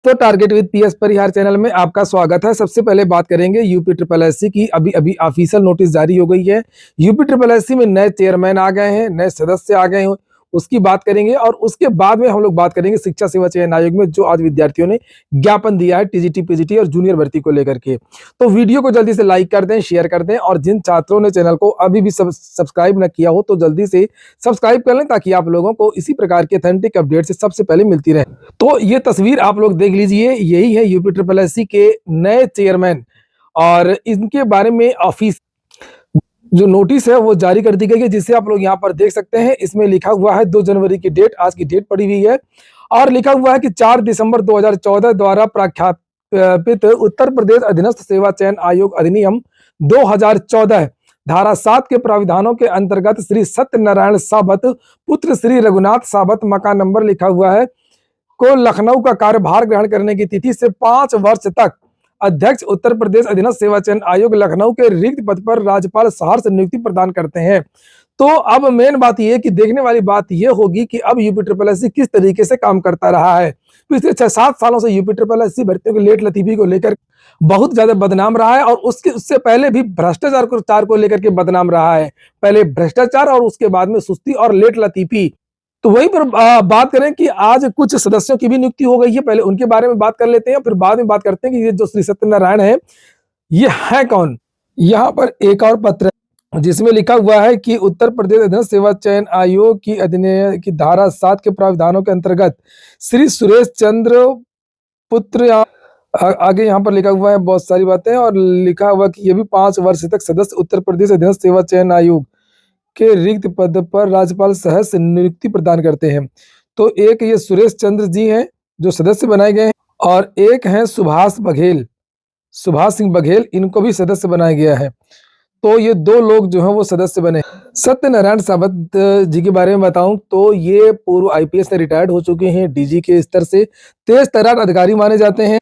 तो target with PS Parihar channel में आपका स्वागत है। सबसे पहले बात करेंगे यूपी ट्रिपल एससी की। अभी अभी ऑफिशियल नोटिस जारी हो गई है। यूपी ट्रिपल एससी में नए चेयरमैन आ गए हैं, नए सदस्य आ गए हैं, उसकी बात करेंगे। और उसके बाद में हम लोग बात करेंगे शिक्षा सेवा चयन आयोग में जो आज विद्यार्थियों ने ज्ञापन दिया है टीजीटी पीजीटी और जूनियर भर्ती को लेकर के। तो वीडियो को जल्दी से लाइक कर दें, शेयर कर दें, और जिन छात्रों ने चैनल को अभी भी सब्सक्राइब न किया हो तो जल्दी से सब्सक्राइब कर लें, ताकि आप लोगों को इसी प्रकार की ऑथेंटिक अपडेट से सबसे पहले मिलती रहे। तो ये तस्वीर आप लोग देख लीजिए, यही है यूपी ट्रिपल एससी के नए चेयरमैन, और इनके बारे में ऑफिस जो नोटिस है वो जारी कर दी गई है, जिसे आप लोग यहाँ पर देख सकते हैं। इसमें लिखा हुआ है 2 जनवरी की डेट, आज की डेट पड़ी हुई है, और लिखा हुआ है कि 4 दिसंबर 2014 द्वारा प्रख्यापित उत्तर प्रदेश अधीनस्थ सेवा चयन आयोग अधिनियम 2014 धारा 7 के प्राविधानों के अंतर्गत श्री सत्यनारायण साबत पुत्र श्री रघुनाथ साबत, मकान नंबर लिखा हुआ है, को लखनऊ का कार्यभार ग्रहण करने की तिथि से 5 वर्ष तक अध्यक्ष उत्तर प्रदेश अधीनस्थ सेवा चयन आयोग लखनऊ के रिक्त पद पर राज्यपाल सहर्ष नियुक्ति प्रदान करते हैं। तो अब मेन बात यह कि देखने वाली बात यह होगी कि अब यूपी ट्रिपल एससी किस तरीके से काम करता रहा है। पिछले 6-7 सालों से यूपी ट्रिपल एससी भर्तियों के लेट लतीफी को लेकर बहुत ज्यादा बदनाम रहा है, और उससे पहले भी भ्रष्टाचार को लेकर के बदनाम रहा है। पहले भ्रष्टाचार और उसके बाद में सुस्ती और लेट लतीफी। तो वहीं पर बात करें कि आज कुछ सदस्यों की भी नियुक्ति हो गई है, पहले उनके बारे में बात कर लेते हैं, फिर बाद में बात करते हैं कि ये जो श्री सत्यनारायण है ये है कौन। यहाँ पर एक और पत्र है जिसमें लिखा हुआ है कि उत्तर प्रदेश अधीनस्थ सेवा चयन आयोग की अधिनियम की धारा 7 के प्रावधानों के अंतर्गत श्री सुरेश चंद्र पुत्र, आगे यहाँ पर लिखा हुआ है बहुत सारी बातें, और लिखा हुआ कि ये भी 5 वर्ष तक सदस्य उत्तर प्रदेश अधीनस्थ सेवा चयन आयोग के रिक्त पद पर राज्यपाल सहर्ष नियुक्ति प्रदान करते हैं। तो एक ये सुरेश चंद्र जी हैं जो सदस्य बनाए गए हैं, और एक हैं सुभाष सिंह बघेल, इनको भी सदस्य बनाया गया है। तो ये 2 लोग जो हैं वो सदस्य बने। सत्यनारायण साबत जी के बारे में बताऊं तो ये पूर्व आईपीएस से रिटायर्ड हो चुके हैं, डीजी के स्तर से तेज तर्रार अधिकारी माने जाते हैं।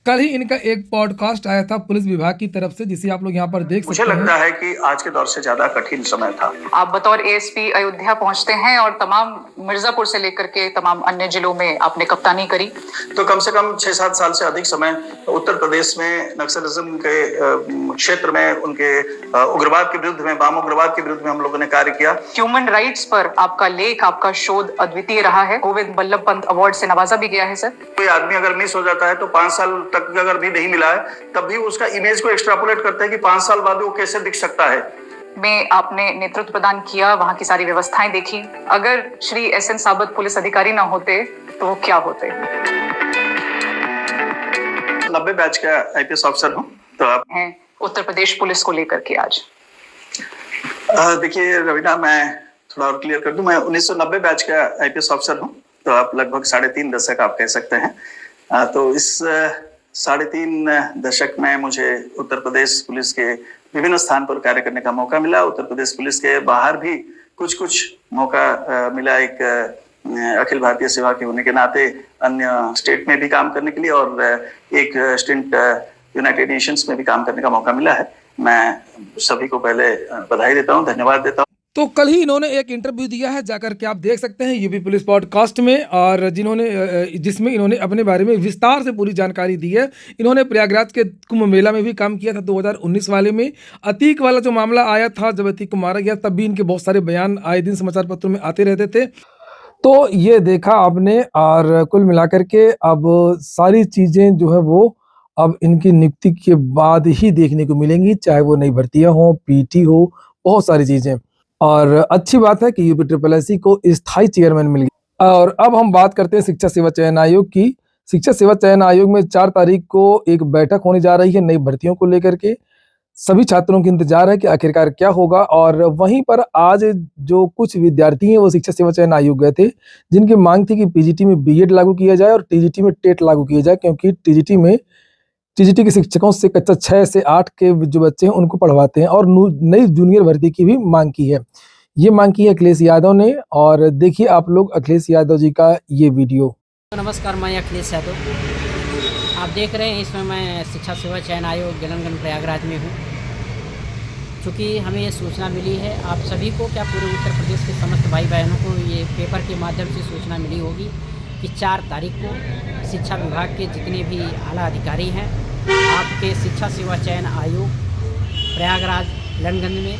कल ही इनका एक पॉडकास्ट आया था पुलिस विभाग की तरफ से, जिसे आप लोग यहाँ पर देख सकते हैं। मुझे लगता है कि आज के दौर से ज्यादा कठिन समय था। आप बतौर एएसपी अयोध्या पहुंचते हैं और तमाम मिर्जापुर से लेकर के तमाम अन्य जिलों में आपने कप्तानी करी, तो कम से कम 6-7 साल से अधिक समय उत्तर प्रदेश में नक्सलिज्म के क्षेत्र में, उनके उग्रवाद के विरुद्ध में, वाम उग्रवाद के विरुद्ध में हम लोगों ने कार्य किया। ह्यूमन राइट्स पर आपका लेख, आपका शोध अद्वितीय रहा है। गोविंद बल्लभ पंत अवार्ड से नवाजा भी गया है सर। कोई आदमी अगर मिस हो जाता है तो 5 साल तक अगर भी नहीं मिला है, तब भी उसका इमेज को एक्सट्रापोलेट करते हैं कि 5 साल बाद वो कैसे दिख सकता है। में आपने नेतृत्व प्रदान किया, वहां की सारी व्यवस्थाएं देखी। अगर श्री एसएन साबत पुलिस अधिकारी ना होते तो वो क्या होते? 90 बैच का आईपीएस ऑफिसर हूँ। तो आप हैं उत्तर प्रदेश पुलिस को लेकर के आज देखिए रवीना, मैं थोड़ा और क्लियर कर दूं, मैं 1990 बैच का आईपीएस ऑफिसर हूँ। तो आप लगभग 3.5 दशक आप कह सकते हैं। तो इस 3.5 दशक में मुझे उत्तर प्रदेश पुलिस के विभिन्न स्थान पर कार्य करने का मौका मिला। उत्तर प्रदेश पुलिस के बाहर भी कुछ मौका मिला, एक अखिल भारतीय सेवा के होने के नाते अन्य स्टेट में भी काम करने के लिए, और एक स्टिंट यूनाइटेड नेशंस में भी काम करने का मौका मिला है। मैं सभी को पहले बधाई देता हूँ, धन्यवाद देता हूँ। तो कल ही इन्होंने एक इंटरव्यू दिया है, जाकर के आप देख सकते हैं यूपी पुलिस पॉडकास्ट में, और जिसमें इन्होंने अपने बारे में विस्तार से पूरी जानकारी दी है। इन्होंने प्रयागराज के कुंभ मेला में भी काम किया था 2019 वाले में। अतीक वाला जो मामला आया था जब अतीक को मारा गया, तब भी इनके बहुत सारे बयान आए दिन समाचार पत्रों में आते रहते थे। तो ये देखा आपने, और कुल मिलाकर के अब सारी चीजें जो है वो अब इनकी नियुक्ति के बाद ही देखने को मिलेंगी, चाहे वो नई भर्तियां हो, पीटी हो, बहुत सारी चीजें। और अच्छी बात है कि यूपी ट्रिपल एससी को स्थायी चेयरमैन मिल गया। और अब हम बात करते हैं शिक्षा सेवा चयन आयोग की। शिक्षा सेवा चयन आयोग में 4 तारीख को एक बैठक होने जा रही है नई भर्तियों को लेकर के। सभी छात्रों की इंतजार है कि आखिरकार क्या होगा। और वहीं पर आज जो कुछ विद्यार्थी हैं वो शिक्षा सेवा चयन आयोग गए थे, जिनकी मांग थी कि पीजीटी में बीएड लागू किया जाए और टीजीटी में टेट लागू किया जाए, क्योंकि टीजीटी के शिक्षकों से कक्षा 6 से 8 के जो बच्चे हैं उनको पढ़वाते हैं, और नई जूनियर भर्ती की भी मांग की है। ये मांग की है अखिलेश यादव ने, और देखिए आप लोग अखिलेश यादव जी का ये वीडियो। नमस्कार, मैं अखिलेश यादव। आप देख रहे हैं इसमें मैं शिक्षा सेवा चयन आयोग गलनगंज प्रयागराज में हूँ। चूँकि हमें ये सूचना मिली है, आप सभी को, क्या पूरे उत्तर प्रदेश के समस्त भाई बहनों को ये पेपर के माध्यम से सूचना मिली होगी कि 4 तारीख को शिक्षा विभाग के जितने भी आला अधिकारी हैं, आपके शिक्षा सेवा चयन आयोग प्रयागराज लनगंज में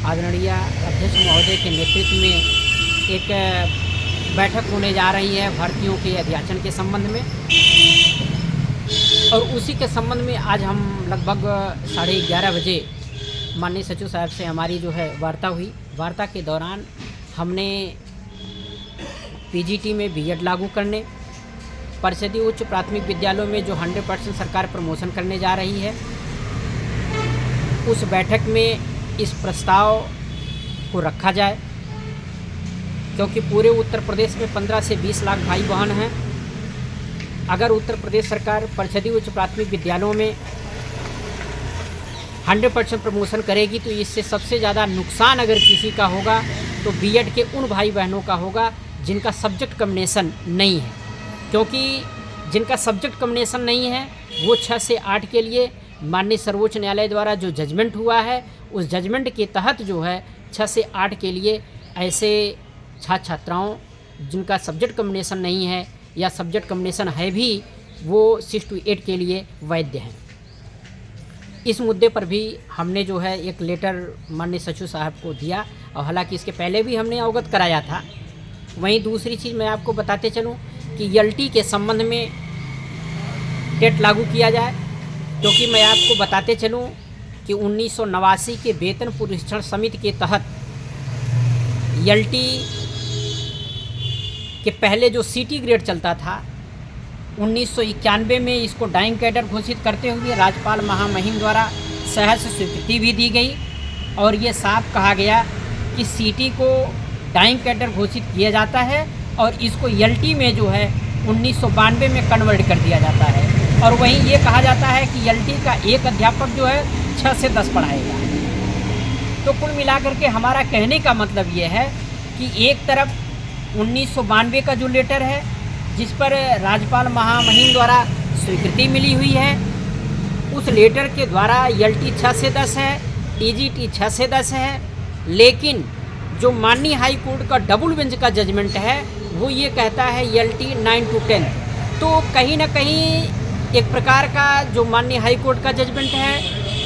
आदरणीय अध्यक्ष महोदय के नेतृत्व में एक बैठक होने जा रही है भर्तियों के अध्याचन के संबंध में, और उसी के संबंध में आज हम लगभग 11:30 बजे माननीय सचिव साहब से हमारी जो है वार्ता हुई। वार्ता के दौरान हमने पीजीटी में बीएड लागू करने, परिषदीय उच्च प्राथमिक विद्यालयों में जो 100% सरकार प्रमोशन करने जा रही है, उस बैठक में इस प्रस्ताव को रखा जाए, क्योंकि पूरे उत्तर प्रदेश में 15 से 20 लाख भाई बहन हैं। अगर उत्तर प्रदेश सरकार परिषदीय उच्च प्राथमिक विद्यालयों में 100% प्रमोशन करेगी तो इससे सबसे ज़्यादा नुकसान अगर किसी का होगा तो बीएड के उन भाई बहनों का होगा जिनका सब्जेक्ट कॉम्बिनेशन नहीं है, क्योंकि जिनका सब्जेक्ट कॉम्बिनेशन नहीं है वो 6 से 8 के लिए माननीय सर्वोच्च न्यायालय द्वारा जो जजमेंट हुआ है, उस जजमेंट के तहत जो है 6 से 8 के लिए ऐसे छात्र छात्राओं जिनका सब्जेक्ट कॉम्बिनेशन नहीं है या सब्जेक्ट कॉम्बिनेशन है भी, वो 6 to 8 के लिए वैध हैं। इस मुद्दे पर भी हमने जो है एक लेटर माननीय सचिव साहब को दिया, और हालांकि इसके पहले भी हमने अवगत कराया था। वहीं दूसरी चीज़ मैं आपको बताते चलूं कि एलटी के संबंध में टेट लागू किया जाए, क्योंकि मैं आपको बताते चलूं कि 1989 के वेतन पुरस्कार समिति के तहत एलटी के पहले जो सीटी ग्रेड चलता था 1991 में इसको डाइंग कैडर घोषित करते हुए राज्यपाल महामहिम द्वारा सहर्ष स्वीकृति भी दी गई, और ये साफ कहा गया कि सीटी को डाइंग कैडर घोषित किया जाता है और इसको एलटी में जो है 1992 में कन्वर्ट कर दिया जाता है, और वहीं ये कहा जाता है कि एलटी का एक अध्यापक जो है 6 से 10 पढ़ाएगा। तो कुल मिलाकर के हमारा कहने का मतलब ये है कि एक तरफ 1992 का जो लेटर है जिस पर राज्यपाल महामहिम द्वारा स्वीकृति मिली हुई है, उस लेटर के द्वारा एलटी 6 से 10 है, टीजीटी 6 से 10 है, लेकिन जो माननीय हाई कोर्ट का डबल बेंच का जजमेंट है वो ये कहता है एलटी 9 to 10। तो कहीं ना कहीं एक प्रकार का जो माननीय हाई कोर्ट का जजमेंट है,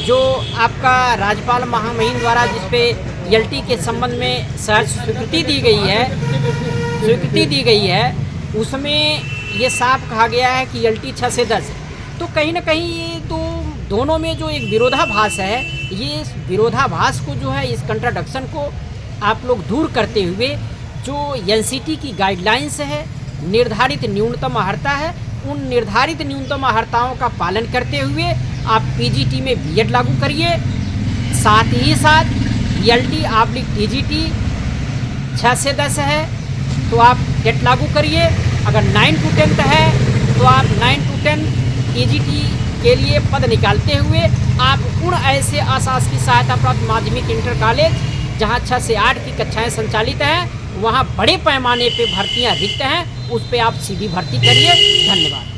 जो आपका राज्यपाल महामहिम द्वारा जिस पे एलटी के संबंध में स्वीकृति दी गई है, उसमें ये साफ कहा गया है कि एलटी 6 से 10। तो कहीं ना कहीं ये तो दोनों में जो एक विरोधाभास है, ये इस विरोधाभास को जो है, इस कंट्राडिक्शन को आप लोग दूर करते हुए जो एनसीटी की गाइडलाइंस है, निर्धारित न्यूनतम अर्हता है, उन निर्धारित न्यूनतम अर्हताओं का पालन करते हुए आप पीजीटी में बीएड लागू करिए। साथ ही साथ एलटी / टीजीटी 6 से 10 है तो आप टेट लागू करिए। अगर 9 to 10 है तो आप 9 to 10 टीजीटी के लिए पद निकालते हुए आप उन ऐसे अशासकीय सहायता प्राप्त माध्यमिक इंटर कॉलेज जहां 6 से 8 की कक्षाएं संचालित हैं, वहां बड़े पैमाने पे भर्तियां रिक्त हैं, उस पे आप सीधी भर्ती करिए। धन्यवाद।